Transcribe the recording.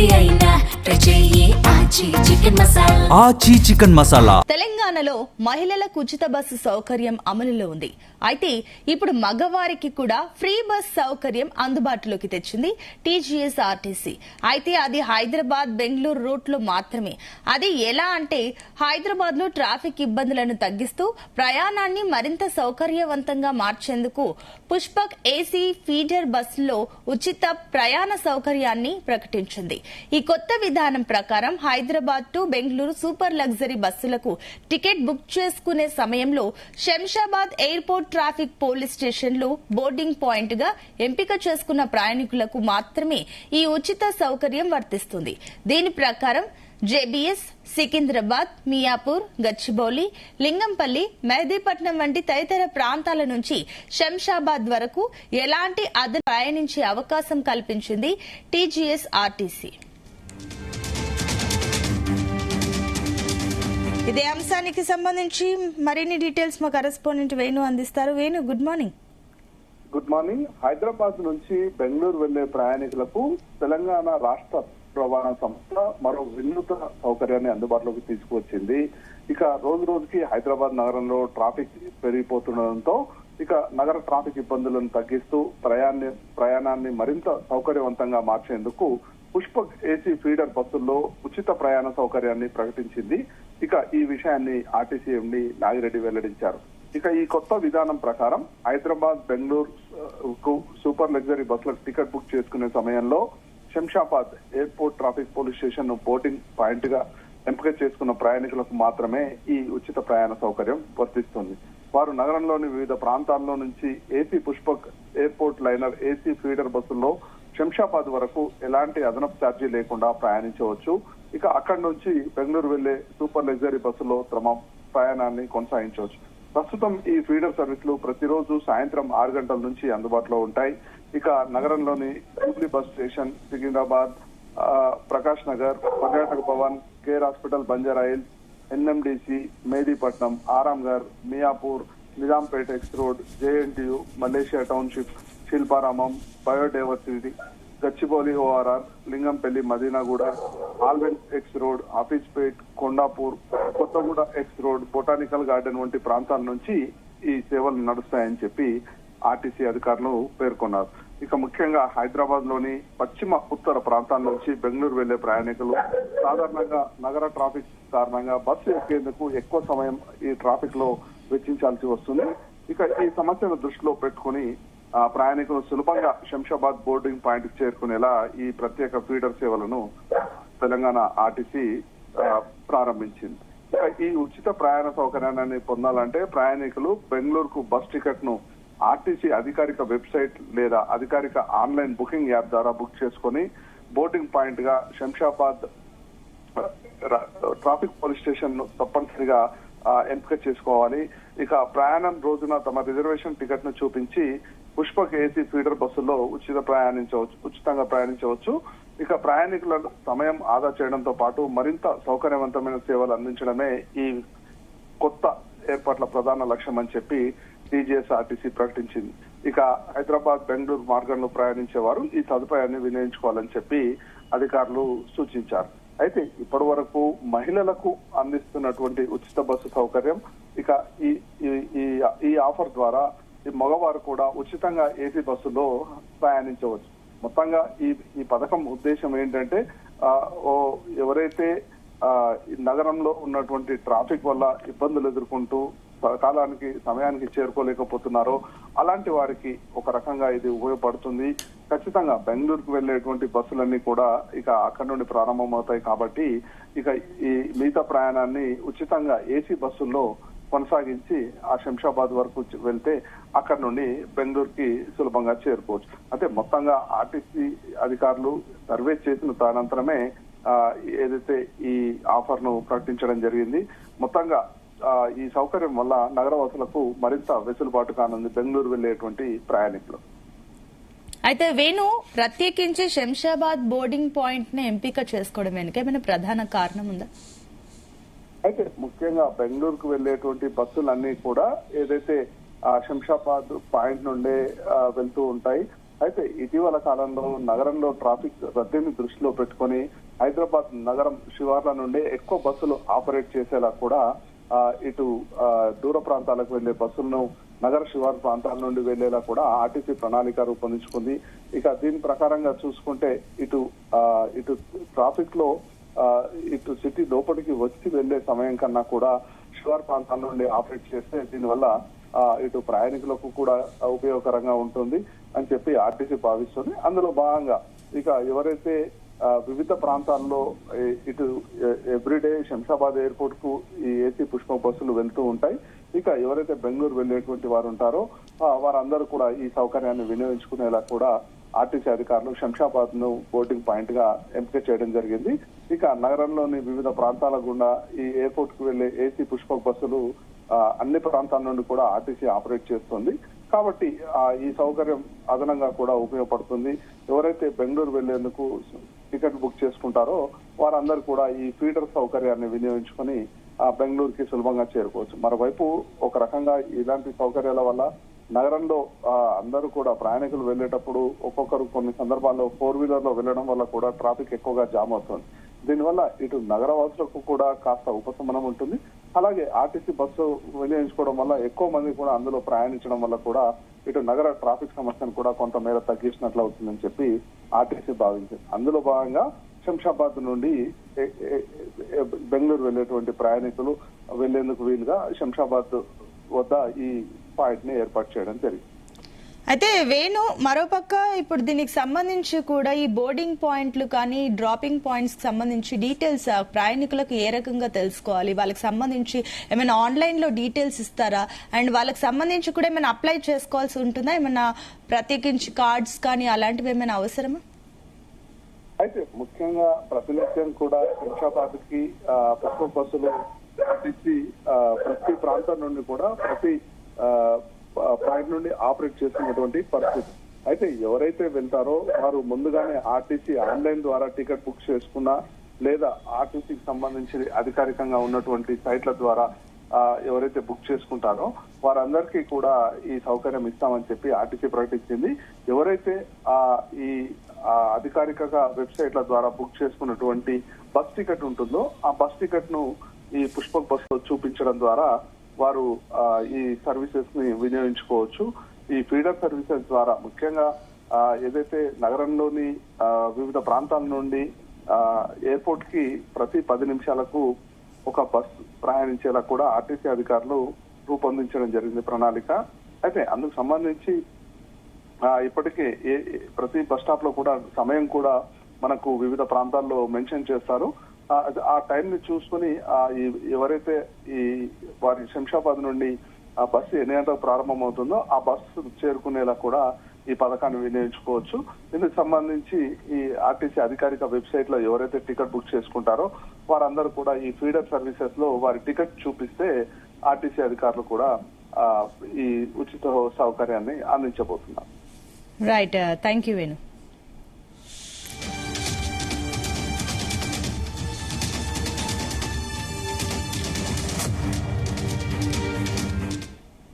ఏది అయినా ట్రై చెయ్యి ఆచి చికెన్ మసాలా. ఆచి చికెన్ మసాలా. తెలంగాణలో మహిళలకు ఉచిత బస్సు సౌకర్యం అమలులో ఉంది. అయితే ఇప్పుడు మగవారికి కూడా ఫ్రీ బస్ సౌకర్యం అందుబాటులోకి తెచ్చింది టీజీఎస్ఆర్టీసీ. అయితే అది హైదరాబాద్ బెంగళూరు రూట్ లో మాత్రమే. అది ఎలా అంటే హైదరాబాద్ లో ట్రాఫిక్ ఇబ్బందులను తగ్గిస్తూ ప్రయాణాన్ని మరింత సౌకర్యవంతంగా మార్చేందుకు పుష్పక్ ఏసీ ఫీడర్ బస్సులో ఉచిత ప్రయాణ సౌకర్యాన్ని ప్రకటించింది. ఈ కొత్త విధానం ప్రకారం Hyderabad to Bengaluru super luxury బస్సులకు టికెట్ బుక్ చేసుకునే సమయంలో శంషాబాద్ ఎయిర్పోర్ట్ ట్రాఫిక్ పోలీస్ స్టేషన్లు బోర్డింగ్ పాయింట్ గా ఎంపిక చేసుకున్న ప్రయాణికులకు మాత్రమే ఈ ఉచిత సౌకర్యం వర్తిస్తుంది. దీని ప్రకారం జేబీఎస్, సికింద్రాబాద్, మియాపూర్, గచ్చిబౌలి, లింగంపల్లి, మెహదీపట్నం వంటి తదితర ప్రాంతాల నుంచి శంషాబాద్ వరకు ఎలాంటి అదనపు ప్రయాణించే అవకాశం కల్పించింది టీజీఎస్ఆర్టీసీ. ఇదే అంశానికి సంబంధించి మరిన్ని డీటెయిల్స్ మా కరెస్పాండెంట్ వేణు అందిస్తారు. Venu, good morning. Good morning. Hyderabad నుంచి బెంగళూరు వెళ్లే ప్రయాణికులకు తెలంగాణ రాష్ట్ర రవాణా సంస్థ మరో వినూత్న సౌకర్యాన్ని అందుబాటులోకి తీసుకువచ్చింది. ఇక రోజు రోజుకి హైదరాబాద్ నగరంలో ట్రాఫిక్ పెరిగిపోతుండటంతో ఇక నగర ట్రాఫిక్ ఇబ్బందులను తగ్గిస్తూ ప్రయాణాన్ని మరింత సౌకర్యవంతంగా మార్చేందుకు పుష్పక్ ఏసీ ఫీడర్ బస్సుల్లో ఉచిత ప్రయాణ సౌకర్యాన్ని ప్రకటించింది. ఇక ఈ విషయాన్ని ఆర్టీసీ ఎండీ నాగిరెడ్డి వెల్లడించారు. ఇక ఈ కొత్త విధానం ప్రకారం హైదరాబాద్ బెంగళూరు సూపర్ లగ్జరీ బస్సులకు టికెట్ బుక్ చేసుకునే సమయంలో Shamshabad airport traffic police station ను బోర్డింగ్ పాయింట్ గా ఎంపిక చేసుకున్న ప్రయాణికులకు మాత్రమే ఈ ఉచిత ప్రయాణ సౌకర్యం వర్తిస్తుంది. వారు నగరంలోని వివిధ ప్రాంతాల్లో నుంచి AC Pushpak airport liner AC feeder బస్సుల్లో శంషాబాద్ వరకు ఎలాంటి అదనపు ఛార్జీ లేకుండా ప్రయాణించవచ్చు. ఇక అక్కడి నుంచి బెంగళూరు వెళ్లే సూపర్ లగ్జరీ బస్సులో తమ ప్రయాణాన్ని కొనసాగించవచ్చు. ప్రస్తుతం ఈ ఫీడర్ సర్వీసులు ప్రతిరోజు సాయంత్రం 6 గంటల నుంచి అందుబాటులో ఉంటాయి. ఇక నగరంలోని Jubilee bus station, Secunderabad, Prakash Nagar, Paryatak Bhavan, care hospital, బంజారాయిల్, NMDC, Mehdipatnam, Aramghar, Miyapur, Nizampet X road, JNTU, Malaysia township, Shilparamam, biodiversity, Gachibowli ORR, Lingampally, Madinaguda, Allwyn X road, Hafeezpet, Kondapur, Kothaguda X road, botanical garden వంటి ప్రాంతాల నుంచి ఈ సేవలు నడుస్తాయని చెప్పి ఆర్టీసీ అధికారులు పేర్కొన్నారు. ఇక ముఖ్యంగా హైదరాబాద్ లోని పశ్చిమ ఉత్తర ప్రాంతాల నుంచి బెంగళూరు వెళ్లే ప్రయాణికులు సాధారణంగా నగర ట్రాఫిక్ కారణంగా బస్సు ఎక్కేందుకు ఎక్కువ సమయం ఈ ట్రాఫిక్ లో వెచ్చించాల్సి వస్తుంది. ఇక ఈ సమస్యను దృష్టిలో పెట్టుకుని ప్రయాణికులు సులభంగా శంషాబాద్ బోర్డింగ్ పాయింట్ కు చేరుకునేలా ఈ ప్రత్యేక ఫీడర్ సేవలను తెలంగాణ ఆర్టీసీ ప్రారంభించింది. ఈ ఉచిత ప్రయాణ సౌకర్యాన్ని పొందాలంటే ప్రయాణికులు బెంగళూరుకు బస్ టికెట్ ను ఆర్టీసీ అధికారిక వెబ్సైట్ లేదా అధికారిక ఆన్లైన్ బుకింగ్ యాప్ ద్వారా బుక్ చేసుకుని బోర్డింగ్ పాయింట్ గా శంషాబాద్ ట్రాఫిక్ పోలీస్ స్టేషన్ ను తప్పనిసరిగా ఎంపిక చేసుకోవాలి. ఇక ప్రయాణం రోజున తమ రిజర్వేషన్ టికెట్ ను చూపించి పుష్పక్ ఏసీ ఫీడర్ బస్సుల్లో ఉచితంగా ప్రయాణించవచ్చు. ఇక ప్రయాణికుల సమయం ఆదా చేయడంతో పాటు మరింత సౌకర్యవంతమైన సేవలు అందించడమే ఈ కొత్త ఏర్పాట్ల ప్రధాన లక్ష్యం అని చెప్పి టీజీఎస్ఆర్టీసీ ప్రకటించింది. ఇక హైదరాబాద్ బెంగళూరు మార్గంలో ప్రయాణించే వారు ఈ సదుపాయాన్ని వినియోగించుకోవాలని చెప్పి అధికారులు సూచించారు. అయితే ఇప్పటి వరకు మహిళలకు అందిస్తున్నటువంటి ఉచిత బస్సు సౌకర్యం ఇక ఈ ఆఫర్ ద్వారా ఈ మగవారు కూడా ఉచితంగా ఏసీ బస్సులో ప్రయాణించవచ్చు. మొత్తంగా ఈ పథకం ఉద్దేశం ఏంటంటే ఎవరైతే నగరంలో ఉన్నటువంటి ట్రాఫిక్ వల్ల ఇబ్బందులు ఎదుర్కొంటూ సమయానికి చేరుకోలేకపోతున్నారో అలాంటి వారికి ఒక రకంగా ఇది ఉపయోగపడుతుంది. ఖచ్చితంగా బెంగళూరుకు వెళ్లేటువంటి బస్సులన్నీ కూడా ఇక అక్కడి నుండి ప్రారంభమవుతాయి కాబట్టి ఇక ఈ మిగతా ప్రయాణాన్ని ఉచితంగా ఏసీ బస్సుల్లో కొనసాగించి ఆ శంషాబాద్ వరకు వెళ్తే అక్కడి నుండి బెంగళూరుకి సులభంగా చేరుకోవచ్చు. అంటే మొత్తంగా ఆర్టీసీ అధికారులు సర్వే చేసిన తదనంతరమే ఏదైతే ఈ ఆఫర్ ను ప్రకటించడం జరిగింది. మొత్తంగా ఈ సౌకర్యం వల్ల నగరవాసులకు మరింత వెసులుబాటు కానుంది బెంగళూరు వెళ్లేటువంటి ప్రయాణికులు. అయితే వేణు, ప్రత్యేకించి శంషాబాద్ బోర్డింగ్ పాయింట్ ని ఎంపిక చేసుకోవడం వెనుక ఏమైనా ప్రధాన కారణం ఉందా? అయితే ముఖ్యంగా బెంగళూరుకు వెళ్లేటువంటి బస్సులన్నీ కూడా ఏదైతే శంషాబాద్ పాయింట్ నుండే వెళ్తూ ఉంటాయి. అయితే ఇటీవల కాలంలో నగరంలో ట్రాఫిక్ రద్దీని దృష్టిలో పెట్టుకొని హైదరాబాద్ నగరం శివార్ల నుండి ఎక్కువ బస్సులు ఆపరేట్ చేసేలా కూడా ఇటు దూర ప్రాంతాలకు వెళ్లే బస్సులను నగర శివారు ప్రాంతాల నుండి వెళ్లేలా కూడా ఆర్టీసీ ప్రణాళిక రూపొందించుకుంది. ఇక దీని ప్రకారంగా చూసుకుంటే ఇటు ట్రాఫిక్ లో ఇటు సిటీ లోపలికి వచ్చి వెళ్లే సమయం కన్నా కూడా శివారు ప్రాంతాల నుండి ఆపరేట్ చేస్తే దీనివల్ల ఇటు ప్రయాణికులకు కూడా ఉపయోగకరంగా ఉంటుంది అని చెప్పి ఆర్టీసీ భావిస్తుంది. అందులో భాగంగా ఇక ఎవరైతే వివిధ ప్రాంతాల్లో ఇటు ఎవ్రీడే శంషాబాద్ ఎయిర్పోర్ట్ కు ఈ ఏసీ పుష్ప బస్సులు వెళ్తూ ఉంటాయి. ఇక ఎవరైతే బెంగళూరు వెళ్లేటువంటి వారు ఉంటారో వారందరూ కూడా ఈ సౌకర్యాన్ని వినియోగించుకునేలా కూడా ఆర్టీసీ అధికారులు శంషాబాద్ ను బోర్డింగ్ పాయింట్ గా ఎంపిక చేయడం జరిగింది. ఇక నగరంలోని వివిధ ప్రాంతాల గుండా ఈ ఎయిర్పోర్ట్ కు వెళ్లే ఏసీ పుష్ప బస్సులు అన్ని ప్రాంతాల నుండి కూడా ఆర్టీసీ ఆపరేట్ చేస్తుంది. కాబట్టి ఈ సౌకర్యం అదనంగా కూడా ఉపయోగపడుతుంది. ఎవరైతే బెంగళూరు వెళ్లేందుకు టికెట్ బుక్ చేసుకుంటారో వారందరూ కూడా ఈ ఫీడర్ సౌకర్యాన్ని వినియోగించుకుని బెంగళూరుకి సులభంగా చేరుకోవచ్చు. మరోవైపు ఒక రకంగా ఇలాంటి సౌకర్యాల వల్ల నగరంలో అందరూ కూడా ప్రయాణికులు వెళ్లేటప్పుడు ఒక్కొక్కరు కొన్ని సందర్భాల్లో 4-వీలర్ లో వెళ్లడం వల్ల కూడా ట్రాఫిక్ ఎక్కువగా జామ్ అవుతుంది. దీనివల్ల ఇటు నగర వాసులకు కూడా కాస్త ఉపశమనం ఉంటుంది. అలాగే ఆర్టీసీ బస్సు వినియోగించుకోవడం వల్ల ఎక్కువ మంది కూడా అందులో ప్రయాణించడం వల్ల కూడా ఇటు నగర ట్రాఫిక్ సమస్యను కూడా కొంతమేర తగ్గించినట్లు అవుతుందని చెప్పి ఆర్టీసీ భావించింది. అందులో భాగంగా శంషాబాద్ నుండి బెంగళూరు వెళ్లేటువంటి ప్రయాణికులు వెళ్లేందుకు వీలుగా శంషాబాద్ వద్ద ఈ పాయింట్ ని ఏర్పాటు చేయడం జరిగింది. అయితే వేణు, మరోపక్క ఇప్పుడు దీనికి సంబంధించి కూడా ఈ బోర్డింగ్ పాయింట్లు కానీ డ్రాపింగ్ పాయింట్స్ కి సంబంధించి డీటెయిల్స్ ప్రయాణికులకు ఏ రకంగా తెలుసుకోవాలి? వాళ్ళకి సంబంధించి ఏమైనా ఆన్లైన్ లో డీటెయిల్స్ ఇస్తారా? అండ్ వాళ్ళకి సంబంధించి కూడా ఏమైనా అప్లై చేసుకోవాల్సి ఉంటుందా? ఏమైనా ప్రత్యేకించి కార్డ్స్ కానీ అలాంటివి ఏమైనా అవసరమా? అయితే ముఖ్యంగా ప్రతినిత్యం కూడా శంషాబాద్ కి పుష్ప బస్సులు ప్రతి ప్రాంతం నుండి కూడా ప్రతి పాయింట్ నుండి ఆపరేట్ చేస్తున్నటువంటి పరిస్థితి. అయితే ఎవరైతే వెళ్తారో వారు ముందుగానే ఆర్టీసీ ఆన్లైన్ ద్వారా టికెట్ బుక్ చేసుకున్నా లేదా ఆర్టీసీకి సంబంధించి అధికారికంగా ఉన్నటువంటి సైట్ల ద్వారా ఎవరైతే బుక్ చేసుకుంటారో వారందరికీ కూడా ఈ సౌకర్యం ఇస్తామని చెప్పి ఆర్టీసీ ప్రకటించింది. ఎవరైతే ఈ అధికారికంగా వెబ్సైట్ల ద్వారా బుక్ చేసుకున్నటువంటి బస్ టికెట్ ఉంటుందో ఆ బస్ టికెట్ ను ఈ పుష్పక్ బస్ లో చూపించడం ద్వారా వారు ఈ సర్వీసెస్ ని వినియోగించుకోవచ్చు. ఈ ఫీడర్ సర్వీసెస్ ద్వారా ముఖ్యంగా ఏదైతే నగరంలోని వివిధ ప్రాంతాల నుండి ఎయిర్పోర్ట్ కి ప్రతి 10 నిమిషాలకు ఒక బస్ ప్రయాణించేలా కూడా ఆర్టీసీ అధికారులు రూపొందించడం జరిగింది ప్రణాళిక. అయితే అందుకు సంబంధించి ఇప్పటికే ప్రతి బస్ స్టాప్ లో కూడా సమయం కూడా మనకు వివిధ ప్రాంతాల్లో మెన్షన్ చేస్తారు. ఆ టైం ని చూసుకుని ఎవరైతే ఈ వారి శంషాబాద్ నుండి ఆ బస్సు ఎన్ని గంటలకు ప్రారంభమవుతుందో ఆ బస్సు చేరుకునేలా కూడా ఈ పథకాన్ని వినియోగించుకోవచ్చు. ఇందుకు సంబంధించి ఈ ఆర్టీసీ అధికారిక వెబ్సైట్ లో ఎవరైతే టికెట్ బుక్ చేసుకుంటారో వారందరూ కూడా ఈ ఫీడర్ సర్వీసెస్ లో వారి టికెట్ చూపిస్తే ఆర్టీసీ అధికారులు కూడా ఈ ఉచిత సౌకర్యాన్ని అందించబోతున్నారు. Right, thank you Venu.